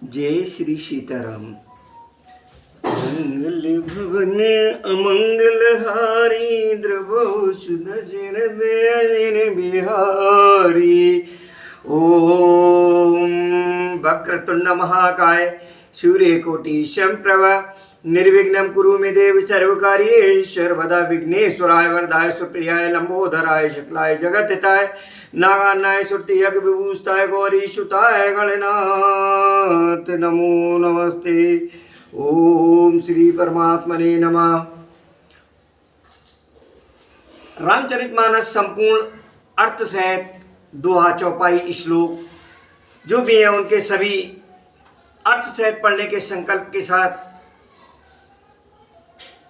जय श्री सीताराम। मंगल भवन अमंगल हारी द्रवो सुदर्शन दयान बिहारी। ओम वक्रतुंड महाकाय सूर्यकोटि समप्रभ निर्विघ्नं कुरु मे देव सर्वकार्येषु सर्वदा। विघ्नेश्वराय वरदाय सुप्रियाय लंबोदराय शुक्लाय जगद्धिताय नागानाय सुरति यज्ञ विभूषिताय गौरी सुताय गणनाथ नमो नमस्ते। ओम श्री परमात्मने नमः। रामचरितमानस संपूर्ण अर्थ सहित दोहा चौपाई श्लोक जो भी हैं उनके सभी अर्थ सहित पढ़ने के संकल्प के साथ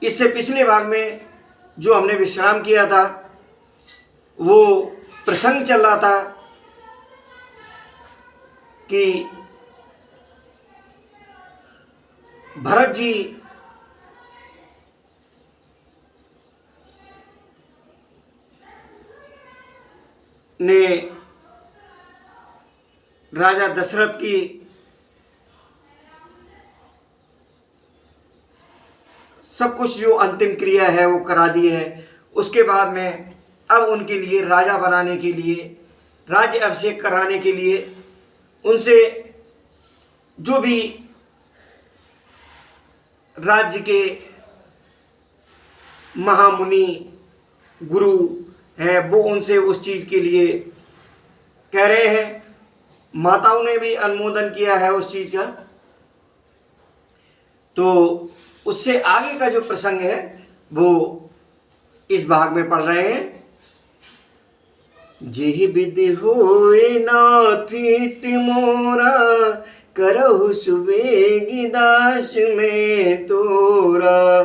इससे पिछले भाग में जो हमने विश्राम किया था वो प्रसंग चल रहा था कि भरत जी ने राजा दशरथ की सब कुछ जो अंतिम क्रिया है वो करा दी है। उसके बाद में अब उनके लिए राजा बनाने के लिए, राज्य अभिषेक कराने के लिए उनसे जो भी राज्य के महामुनि गुरु हैं वो उनसे उस चीज़ के लिए कह रहे हैं। माताओं ने भी अनुमोदन किया है उस चीज़ का। तो उससे आगे का जो प्रसंग है वो इस भाग में पढ़ रहे हैं। जेहि विधि होए नाथी तिमोरा करहु सुबेगी दास में तोरा।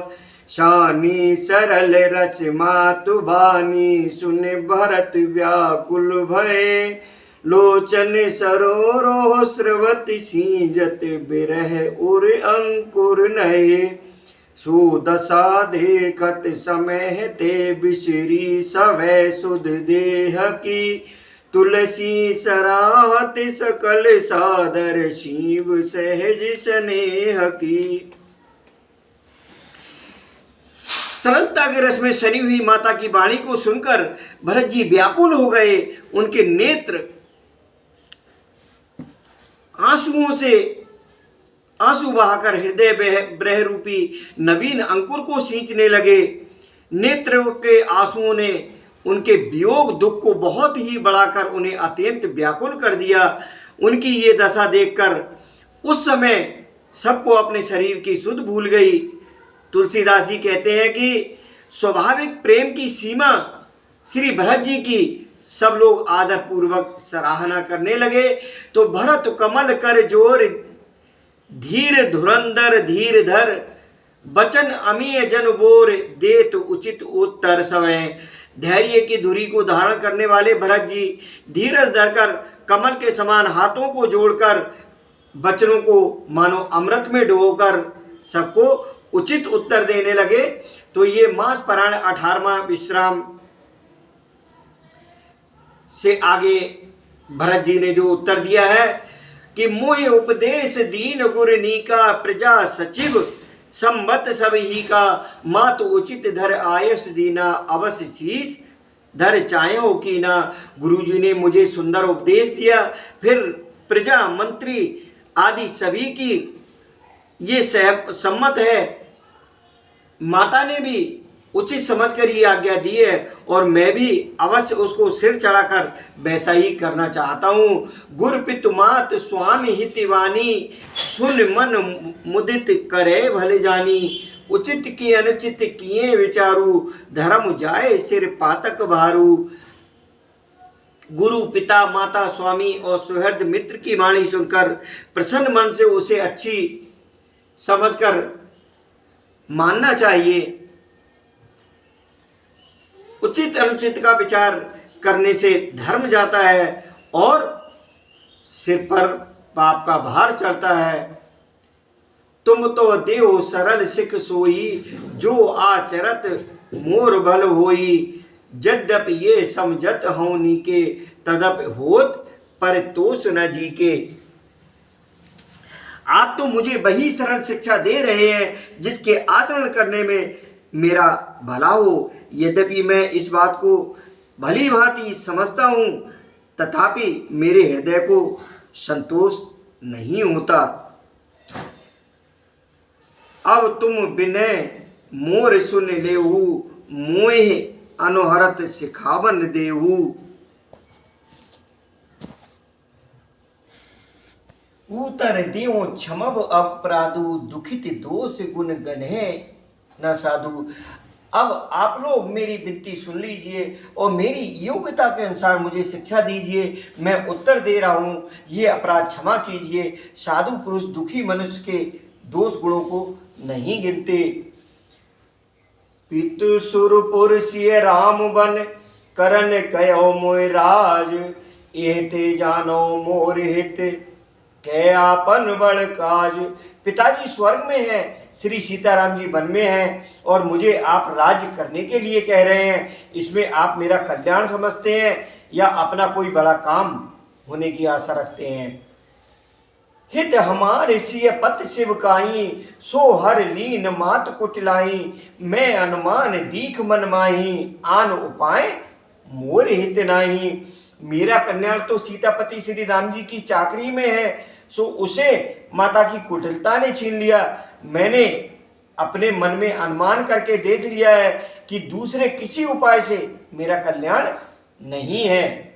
शानी सरल रस मातु बानी सुन भरत व्याकुल भय। लोचन सरोरो स्रवति सीजत बिरह उर अंकुर नये। सुदशा देखत समय ते बिसरी सवै सुध देह की। तुलसी सराहत सकल सादर शिव सहज स्नेह की। सरलता के रस में सनी हुई माता की वाणी को सुनकर भरत जी व्याकुल हो गए। उनके नेत्र आंसुओं से आंसू बहाकर हृदय ब्रह रूपी नवीन अंकुर को सींचने लगे। नेत्रों के आंसुओं ने उनके वियोग दुख को बहुत ही बढ़ाकर उन्हें अत्यंत व्याकुल कर दिया। उनकी ये दशा देखकर उस समय सबको अपने शरीर की सुध भूल गई। तुलसीदास जी कहते हैं कि स्वाभाविक प्रेम की सीमा श्री भरत जी की सब लोग आदर पूर्वक सराहना करने लगे। तो भरत कमल कर जोर धीर धुरंधर धीर धर। बचन अमीय जन बोर देत उचित उत्तर समय। धैर्य की धुरी को धारण करने वाले भरत जी धीरज धरकर कमल के समान हाथों को जोड़कर वचनों को मानो अमृत में डुबोकर सबको उचित उत्तर देने लगे। तो ये मास पुराण 18वां विश्राम से आगे भरत जी ने जो उत्तर दिया है कि मोहि उपदेश दीन गुर नीका। प्रजा सचिव संबत सब ही का। मातु उचित धर आयस दीना अवश्य शीस धर चायो कीना। गुरु जी ने मुझे सुंदर उपदेश दिया। फिर प्रजा मंत्री आदि सभी की ये सम्मत है। माता ने भी उचित समझकर ये आज्ञा दी है और मैं भी अवश्य उसको सिर चढ़ाकर वैसा ही करना चाहता हूँ। गुर पितु मात स्वामी हितवानी। सुन मन मुदित करे भले जानी। उचित की अनुचित किए विचारू। धर्म जाए सिर पातक भारू। गुरु पिता माता स्वामी और सुहृद मित्र की वाणी सुनकर प्रसन्न मन से उसे अच्छी समझकर मानना चाहिए। उचित अनुचित का विचार करने से धर्म जाता है और सिर पर पाप का भार चढ़ता है। तुम तो देहो सरल सिख सोई। जो आचरत मोर भल होई। यद्यप ये समझत होनी के तदप होत पर तोष न जी के। तो मुझे वही सरल शिक्षा दे रहे हैं जिसके आचरण करने में मेरा भला हो। यद्यपि मैं इस बात को भली भांति समझता हूँ, तथापि मेरे हृदय को संतोष नहीं होता। अब तुम विनय मोर सुन लेहु, मोहे अनहरत सिखावन देहु। उतर देव क्षमव अपराधु, दुखित दोष गुण गन्हे न साधु। अब आप लोग मेरी विनती सुन लीजिए और मेरी योग्यता के अनुसार मुझे शिक्षा दीजिए। मैं उत्तर दे रहा हूँ, ये अपराध क्षमा कीजिए। साधु पुरुष दुखी मनुष्य के दोष गुणों को नहीं गिनते। पितु सुरपुर सिय राम बन, करन कयो मोय राज। एहते जानो मोर हित, कै आपन बड़ काज। पिताजी स्वर्ग में है, श्री सीताराम जी वन में हैं और मुझे आप राज्य करने के लिए कह रहे हैं। इसमें आप मेरा कल्याण समझते हैं या अपना कोई बड़ा काम होने की आशा रखते हैं? हित हमारे सिय पत शिव काई, सो हर लीन मात कुटिलाई। मैं अनुमान दीख मन माही, आन उपाय मोर हित नाही। मेरा कल्याण तो सीतापति श्री राम जी की चाकरी में है, सो उसे माता की कुटिलता ने छीन लिया। मैंने अपने मन में अनुमान करके देख लिया है कि दूसरे किसी उपाय से मेरा कल्याण नहीं है।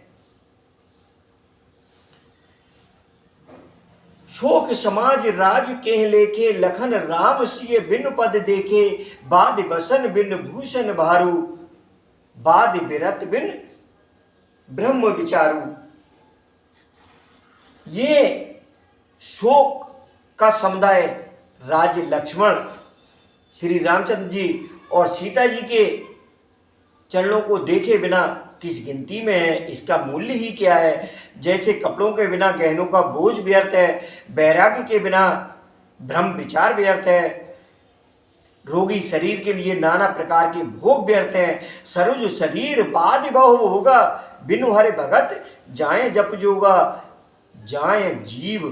शोक समाज राज केह लेखे, लखन राम सिय बिन पद देखे। बाद बसन बिन भूषण भारू, बाद बिरत बिन ब्रह्म विचारू। ये शोक का समुदाय राज लक्ष्मण श्री रामचंद्र जी और सीता जी के चरणों को देखे बिना किस गिनती में है, इसका मूल्य ही क्या है। जैसे कपड़ों के बिना गहनों का बोझ व्यर्थ है, वैराग्य के बिना भ्रम विचार व्यर्थ है, रोगी शरीर के लिए नाना प्रकार के भोग व्यर्थ हैं। सरुज शरीर बाद बहु होगा, बिनु हरे भगत जाए जप जोगा। जाए जीव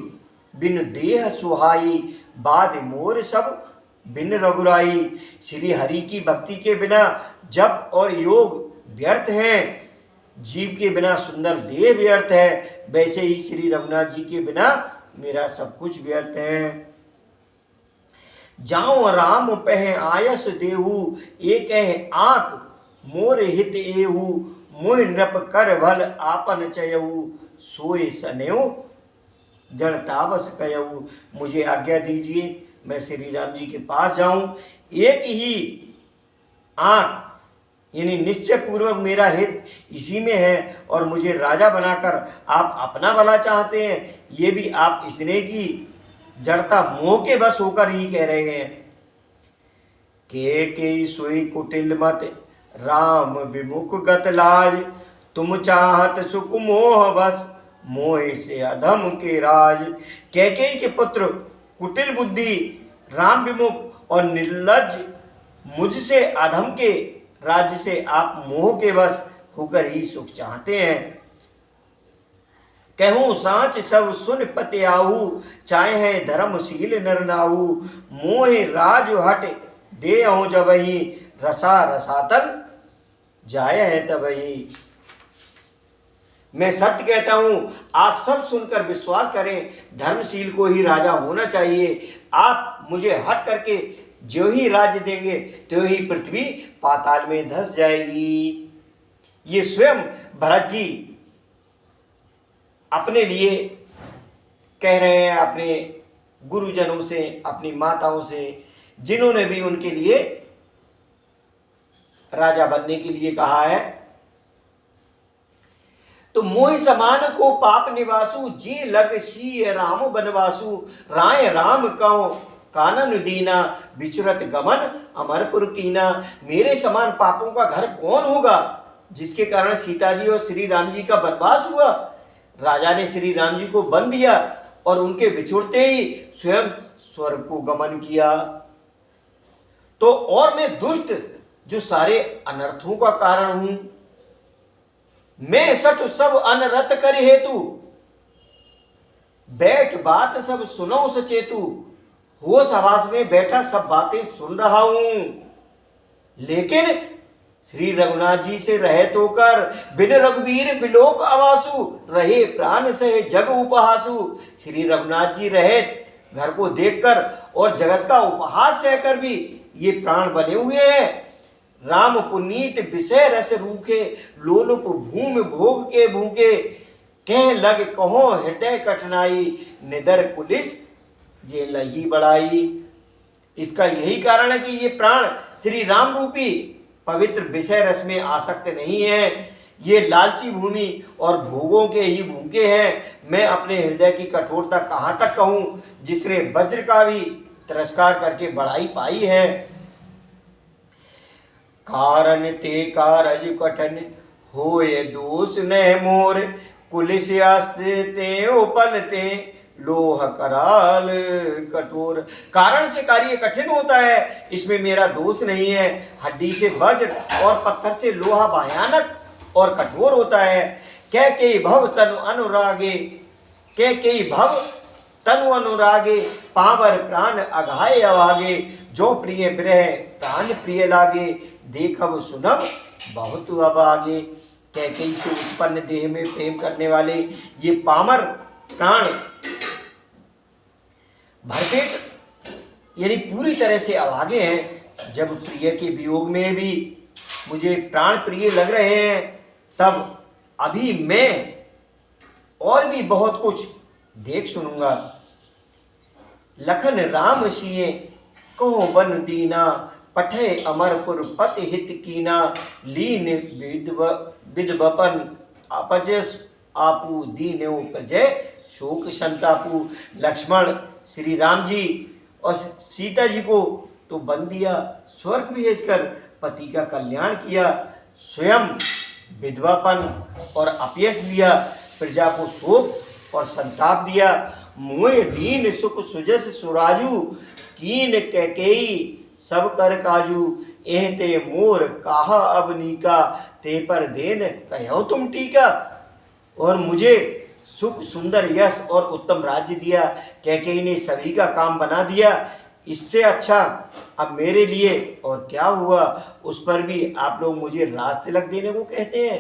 बिन देह सुहाई, बाद मोर सब बिन रघुराई। श्री हरि की भक्ति के बिना जप और योग व्यर्थ हैं, जीव के बिना सुंदर देह व्यर्थ है। वैसे ही श्री रघुनाथ जी के बिना मेरा सब कुछ व्यर्थ है। जाओ राम पह आयस देहु, एक आंख मोर हित एहु। मोह नृप कर भल आपन चयऊ, सोए सनेऊ जड़ तावस कयऊ। मुझे आज्ञा दीजिए मैं श्री राम जी के पास जाऊं। एक ही आंख यानी निश्चय पूर्वक मेरा हित इसी में है और मुझे राजा बनाकर आप अपना भला चाहते हैं। ये भी आप स्नेह की जड़ता मोह के बस होकर ही कह रहे हैं। के सोई कुटिल मत, राम विमुख गत लाज। तुम चाहत सुख मोह बस, मोह से अधम के राज। कैकेयी के पुत्र कुटिल बुद्धि, राम विमुख और निर्लज मुझसे अधम के राज्य से आप मोह के वश होकर ही सुख चाहते हैं। कहूँ सांच सब सुन पते आहू, चाहे है धर्मशील नर नाहू। मोह राज हट दे हो जबही, रसा रसातल जाय है तबही। मैं सत्य कहता हूँ, आप सब सुनकर विश्वास करें, धर्मशील को ही राजा होना चाहिए। आप मुझे हट करके जो ही राज्य देंगे तो ही पृथ्वी पाताल में धंस जाएगी। ये स्वयं भरत जी अपने लिए कह रहे हैं, अपने गुरुजनों से, अपनी माताओं से, जिन्होंने भी उनके लिए राजा बनने के लिए कहा है। तो मोहि समान को पाप निवासु, जी लग सी राम बनवासु। राय राम कहो कानन दीना, विचरत गमन अमरपुर कीना। मेरे समान पापों का घर कौन होगा जिसके कारण सीता जी और श्री राम जी का वनवास हुआ। राजा ने श्री राम जी को बंद दिया और उनके बिछुड़ते ही स्वयं स्वर्ग को गमन किया। तो और मैं दुष्ट जो सारे अनर्थों का कारण हूं। मैं सठ सब अनरत कर हेतु, बैठ बात सब सुनो सचेतु, होश हवास में बैठा सब बातें सुन रहा हूं, लेकिन श्री रघुनाथ जी से रहत होकर बिन रघुवीर बिलोक आवासु, रहे प्राण सहे जग उपहासु। श्री रघुनाथ जी रहत घर को देखकर और जगत का उपहास सहकर भी ये प्राण बने हुए हैं। राम पुनीत विषय रस रूखे, लोलुप भूमि भोग के भूखे, कह लग कहो हृदय कठिनाई, निदर पुलिस जे लही बढ़ाई। इसका यही कारण है कि ये प्राण श्री राम रूपी पवित्र विषय रस में आसक्त नहीं है, ये लालची भूमि और भोगों के ही भूखे हैं। मैं अपने हृदय की कठोरता कहाँ तक कहूँ, जिसने वज्र का भी तिरस्कार करके बढ़ाई पाई है। कारण ते कारज कठन होए दोष न मोर, कुलिस अस्त्र ते उपन ते लोह कराल कठोर। कारण से कार्य कठिन होता है, इसमें मेरा दोष नहीं है। हड्डी से वज्र और पत्थर से लोहा भयानक और कठोर होता है। कह के भव तनु अनुरागे, कह के भव तनु अनुरागे, पावर प्राण अघाय अभागे, जो प्रिय विरह प्राण प्रिय लागे, देखब सुनब बहुत अभागे। कैकेयी से उत्पन्न देह में प्रेम करने वाले ये पामर प्राण भरपेट यानी पूरी तरह से अभागे हैं। जब प्रिय के वियोग में भी मुझे प्राण प्रिय लग रहे हैं, तब अभी मैं और भी बहुत कुछ देख सुनूंगा। लखन राम सिए कहो बन दीना, पठे अमरपुर पति हित कीना, लीन विदवपन अपजस आपू, दीन प्रजय शोक संतापू। लक्ष्मण श्री राम जी और सीता जी को तो बन दिया, स्वर्ग भेजकर पति का कल्याण किया, स्वयं विधवापन और अपयश लिया, प्रजा को शोक और संताप दिया। मोह दीन सुख सुजस सुराजू, कीन कैकेयी सब कर काजू, एह ते मोर काहा अवनीका, ते पर देन कहो तुम टीका। और मुझे सुख सुंदर यश और उत्तम राज्य दिया, कैकेयी ने सभी का काम बना दिया। इससे अच्छा अब मेरे लिए और क्या हुआ। उस पर भी आप लोग मुझे राज तिलक देने को कहते हैं।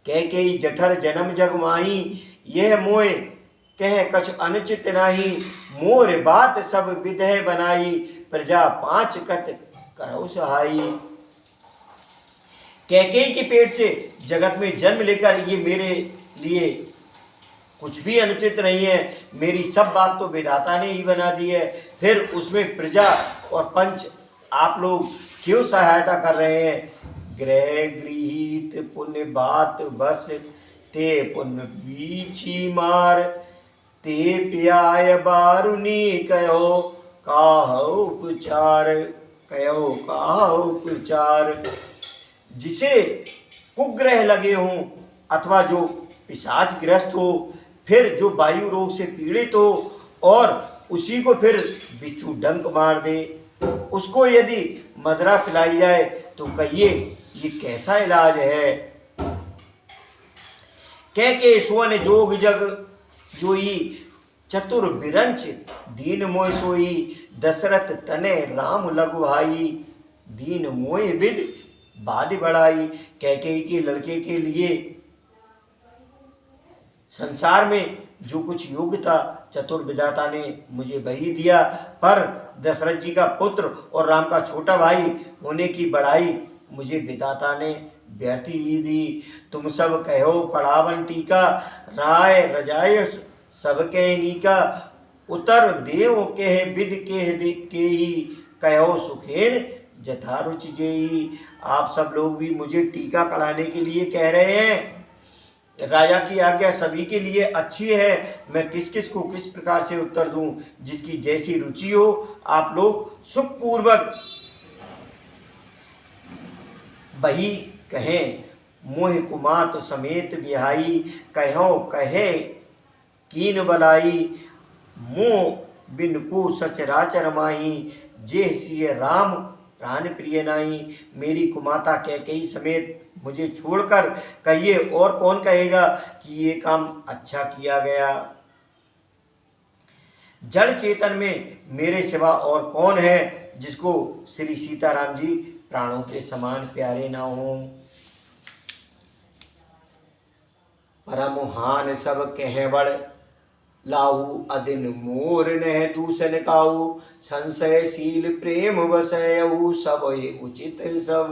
कैकेयी जठर जन्म जग माही, यह मोह कह कछ अनुचित नाही, मोर बात सब विधय बनाई, प्रजा पांच कत करो सहाई। कैकेयी के पेट से जगत में जन्म लेकर ये मेरे लिए कुछ भी अनुचित नहीं है। मेरी सब बात तो विधाता ने ही बना दी है, फिर उसमें प्रजा और पंच आप लोग क्यों सहायता कर रहे हैं। ग्रह गृहीत पुण्य बात बस, ते पुण्य बीछी मार, ते प्याय बारुनी कहो काह उपचार, कहो काह उपचार। जिसे कुग्रह लगे हों अथवा जो पिशाच ग्रस्त हो, फिर जो वायु रोग से पीड़ित हो और उसी को फिर बिच्छू डंक मार दे, उसको यदि मदरा पिलाई जाए तो कहिए ये कैसा इलाज है। कह के सुवन जोग जग जोई, चतुर बिरंच दीन मोय सोई, दशरथ तने राम लघु भाई, दीन मोय विद बाद बढ़ाई। कैकेयी के लड़के के लिए संसार में जो कुछ योग्य था चतुर विधाता ने मुझे वही दिया, पर दशरथ जी का पुत्र और राम का छोटा भाई होने की बढ़ाई मुझे विधाता ने व्यर्थ ही दी। तुम सब कहो पढ़ावन टीका, राय रजाय सबके नीका, उतर देव के विद के ही, कहो सुखेन जथा रुचि जेई। आप सब लोग भी मुझे टीका पढ़ाने के लिए कह रहे हैं। राजा की आज्ञा सभी के लिए अच्छी है, मैं किस किस को किस प्रकार से उत्तर दूं, जिसकी जैसी रुचि हो आप लोग सुखपूर्वक वही कहें। मोह कुमात समेत बिहाई, कहो कहे कीन बलाई, मोह बिन को सचराचर माही, जे सिय राम प्राण प्रिय नाई। मेरी कुमाता कैकेयी समेत मुझे छोड़कर कहिए और कौन कहेगा कि ये काम अच्छा किया गया। जड़ चेतन में मेरे सिवा और कौन है जिसको श्री सीताराम जी प्राणों के समान प्यारे ना हो। परमहान सब कह बड़ लाऊ अदिन मोर नह दूषण काऊ, संशयशील प्रेम बसयऊ सब ये उचित सब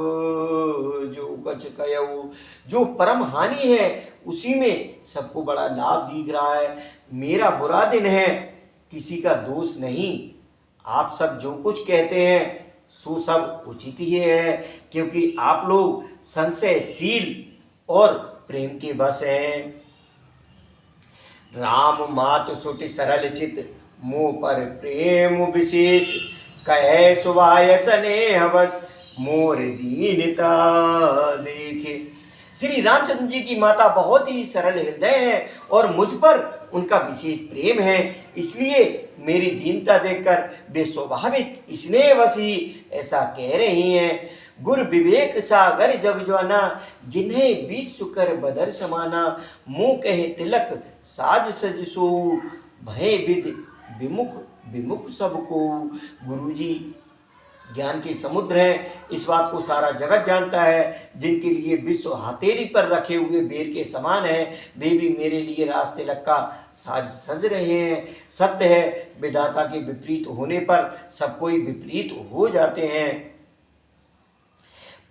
जो कछ कयऊ। जो परम हानि है उसी में सबको बड़ा लाभ दिख रहा है। मेरा बुरा दिन है, किसी का दोष नहीं। आप सब जो कुछ कहते हैं सो सब उचित ही है, क्योंकि आप लोग संशयशील और प्रेम के बस हैं। राम मात सुटि सरल चित मोह पर प्रेम विशेष, कहे सुभाय स्नेह बस मोर दीनता देखे। श्री रामचंद्र जी की माता बहुत ही सरल हृदय है और मुझ पर उनका विशेष प्रेम है, इसलिए मेरी दीनता देखकर वे स्वाभाविक स्नेहवश ही ऐसा कह रही हैं। गुर विवेक सागर जग जाना, जिन्हें विश्व कर बदर समाना। मुँह कहे तिलक साज सज सो, भय विद विमुख विमुख सबको। गुरुजी ज्ञान के समुद्र हैं, इस बात को सारा जगत जानता है। जिनके लिए विश्व हथेली पर रखे हुए बेर के समान है, वे भी मेरे लिए रास तिलक का साज सज रहे हैं। सत्य है, विधाता के विपरीत होने पर सब कोई विपरीत हो जाते हैं।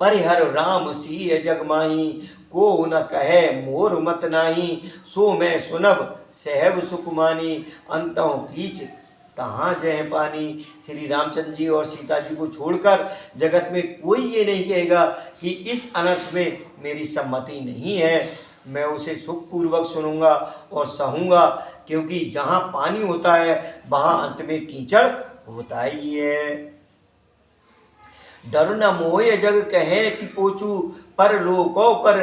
परिहर राम सिय जग माही, को न कहे मोर मत नाही। सो मैं सुनब सहब सुख मानी, अंतों कीच तहाँ जय पानी। श्री रामचंद्र जी और सीता जी को छोड़कर जगत में कोई ये नहीं कहेगा कि इस अनर्थ में मेरी सम्मति नहीं है। मैं उसे सुखपूर्वक सुनूंगा और सहूंगा, क्योंकि जहाँ पानी होता है वहाँ अंत में कीचड़ होता ही है। डर न मोय जग कहे कि पोचू, पर लोको कर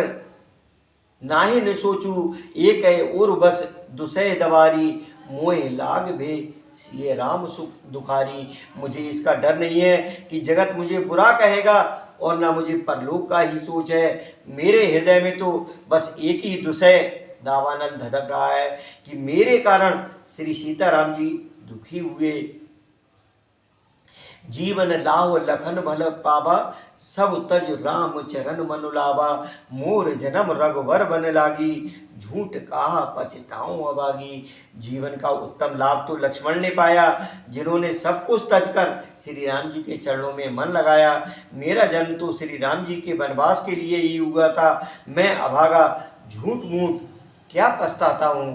नाहि न सोचू। एक है और बस दुसह दवारी, मोह लाग भे ये राम सुख दुखारी। मुझे इसका डर नहीं है कि जगत मुझे बुरा कहेगा और ना मुझे परलोक का ही सोच है। मेरे हृदय में तो बस एक ही दुसह दावानल धधक रहा है कि मेरे कारण श्री सीताराम जी दुखी हुए। जीवन लाव लखन भल पावा, सब तज राम चरण मन लावा। मोर जन्म रघुवर बन लागी, झूठ कहा पछताऊं अभागी। जीवन का उत्तम लाभ तो लक्ष्मण ने पाया, जिन्होंने सब कुछ तज कर श्री राम जी के चरणों में मन लगाया। मेरा जन्म तो श्री राम जी के वनवास के लिए ही हुआ था। मैं अभागा झूठ मूठ क्या पछताता हूँ।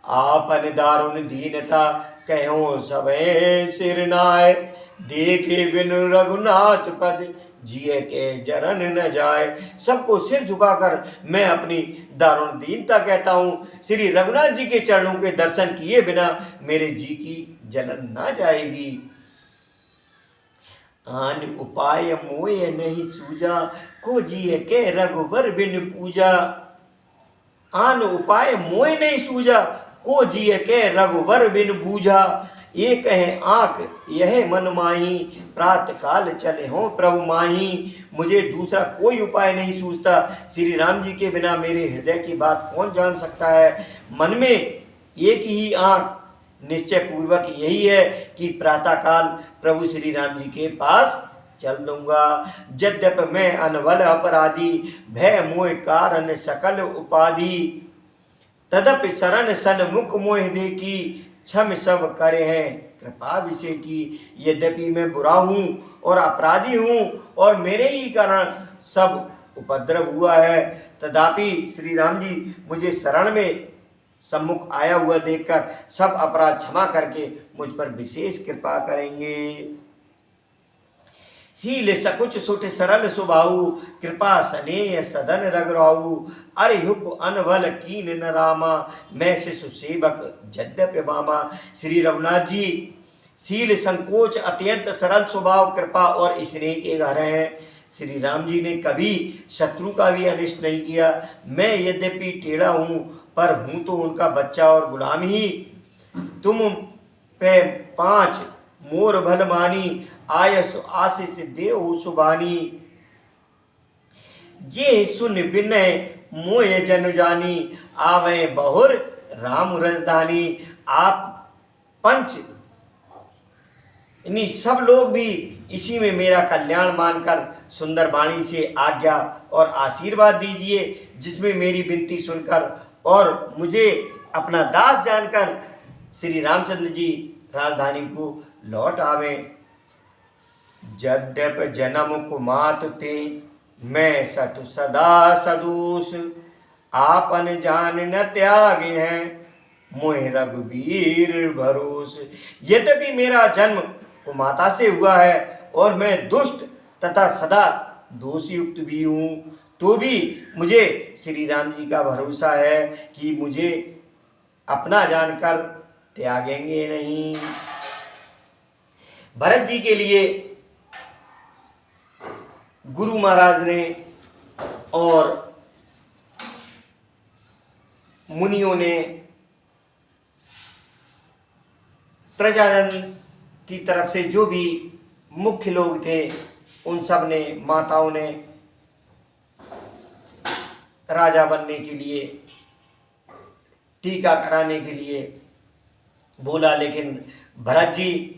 आपन दारुण दीनता कहो सबे सिर नाय, देखे बिन रघुनाथ पद जिए के जरन न जाए। सबको सिर झुकाकर मैं अपनी दारुण दीनता कहता हूँ। श्री रघुनाथ जी के चरणों के दर्शन किए बिना मेरे जी की जलन ना जाएगी। आन उपाय मोय नहीं सूझा, को जिए के रघुबर बिन पूजा। आन उपाय मोय नहीं सूझा, को जिए के रघुबर बिन बूझा। एक है आँख यह मन माही, प्रातः काल चले हों प्रभु माही। मुझे दूसरा कोई उपाय नहीं सूझता। श्री राम जी के बिना मेरे हृदय की बात कौन जान सकता है। मन में एक ही आँख निश्चय पूर्वक यही है कि प्रातःकाल प्रभु श्री राम जी के पास चल दूंगा। यद्यप मैं अनवल अपराधी, भय मोह कारण सकल उपाधि। तदप शरण सन्मुख मोह देखी, क्षम सब करे हैं कृपा विषय की। यद्यपि मैं बुरा हूँ और अपराधी हूँ और मेरे ही कारण सब उपद्रव हुआ है, तथापि श्री राम जी मुझे शरण में सम्मुख आया हुआ देखकर सब अपराध क्षमा करके मुझ पर विशेष कृपा करेंगे। शील सकुच सुठ सरल सुभाऊ, कृपा स्नेह सदन रघुराऊ। अरे हुक अनवल कीन न रामा, मैं शिशु सेवक यद्यपि मामा। श्री रघुनाथ जी शील संकोच अत्यंत सरल स्वभाव कृपा और स्नेह के घर हैं। श्री राम जी ने कभी शत्रु का भी अनिष्ट नहीं किया। मैं यद्यपि टेढ़ा हूँ पर हूँ तो उनका बच्चा और गुलाम ही। तुम पे 5 मोर भल मानी, आयस आशीष देव सुबानी। जे सुन विनय मोय जन जानी, आवे बहुर राम रजधानी। आप पंच, इन्हीं सब लोग भी इसी में मेरा कल्याण मानकर सुंदर वाणी से आज्ञा और आशीर्वाद दीजिए, जिसमें मेरी विनती सुनकर और मुझे अपना दास जानकर श्री रामचंद्र जी राजधानी को लौट आवे। यद्यप जन्म कुमात ते मैं सठ सदा सदोष, आपन जान न त्याग है मोह रघुवीर भरोस। यद्यपि मेरा जन्म कुमाता से हुआ है और मैं दुष्ट तथा सदा दोषयुक्त भी हूँ, तो भी मुझे श्री राम जी का भरोसा है कि मुझे अपना जानकर त्यागेंगे नहीं। भरत जी के लिए गुरु महाराज ने और मुनियों ने, प्रजाजन की तरफ से जो भी मुख्य लोग थे, उन सब ने, माताओं ने राजा बनने के लिए, टीका कराने के लिए बोला, लेकिन भरत जी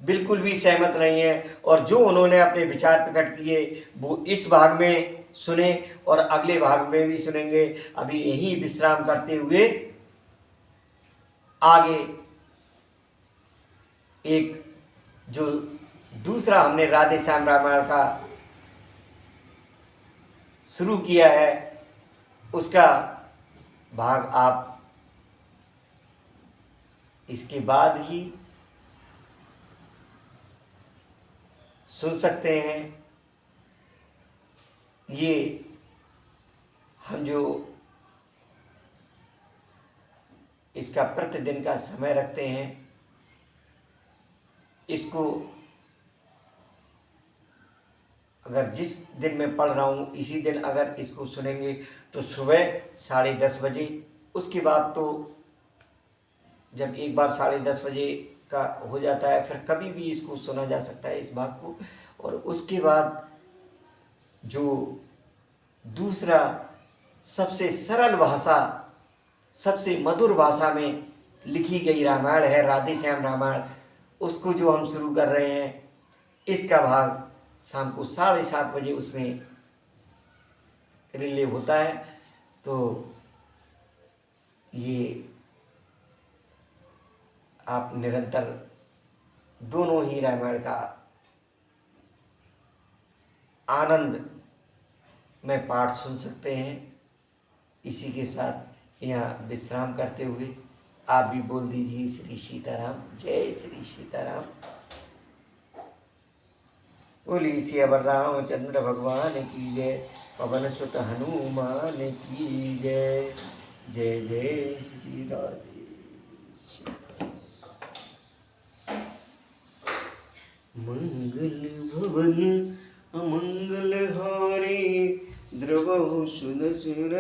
बिल्कुल भी सहमत नहीं है। और जो उन्होंने अपने विचार प्रकट किए वो इस भाग में सुने और अगले भाग में भी सुनेंगे। अभी यहीं विश्राम करते हुए आगे एक जो दूसरा हमने राधे श्याम रामायण का शुरू किया है, उसका भाग आप इसके बाद ही सुन सकते हैं। ये हम जो इसका प्रतिदिन का समय रखते हैं, इसको अगर जिस दिन मैं पढ़ रहा हूँ इसी दिन अगर इसको सुनेंगे तो सुबह 10:30 बजे, उसके बाद तो जब एक बार 10:30 बजे का हो जाता है फिर कभी भी इसको सुना जा सकता है इस भाग को। और उसके बाद जो दूसरा सबसे सरल भाषा, सबसे मधुर भाषा में लिखी गई रामायण है राधे श्याम रामायण, उसको जो हम शुरू कर रहे हैं, इसका भाग शाम को 7:30 बजे उसमें रिलीव होता है। तो ये आप निरंतर दोनों ही रामायण का आनंद में पाठ सुन सकते हैं। इसी के साथ यहाँ विश्राम करते हुए आप भी बोल दीजिए श्री सीताराम, जय श्री सीताराम। बोली सियावर रामचंद्र भगवान की जय, पवन सुत हनुमान की जय। जय जय श्री राधे। मंगल भवन अमंगल हारी, द्रवहु सुदर्शन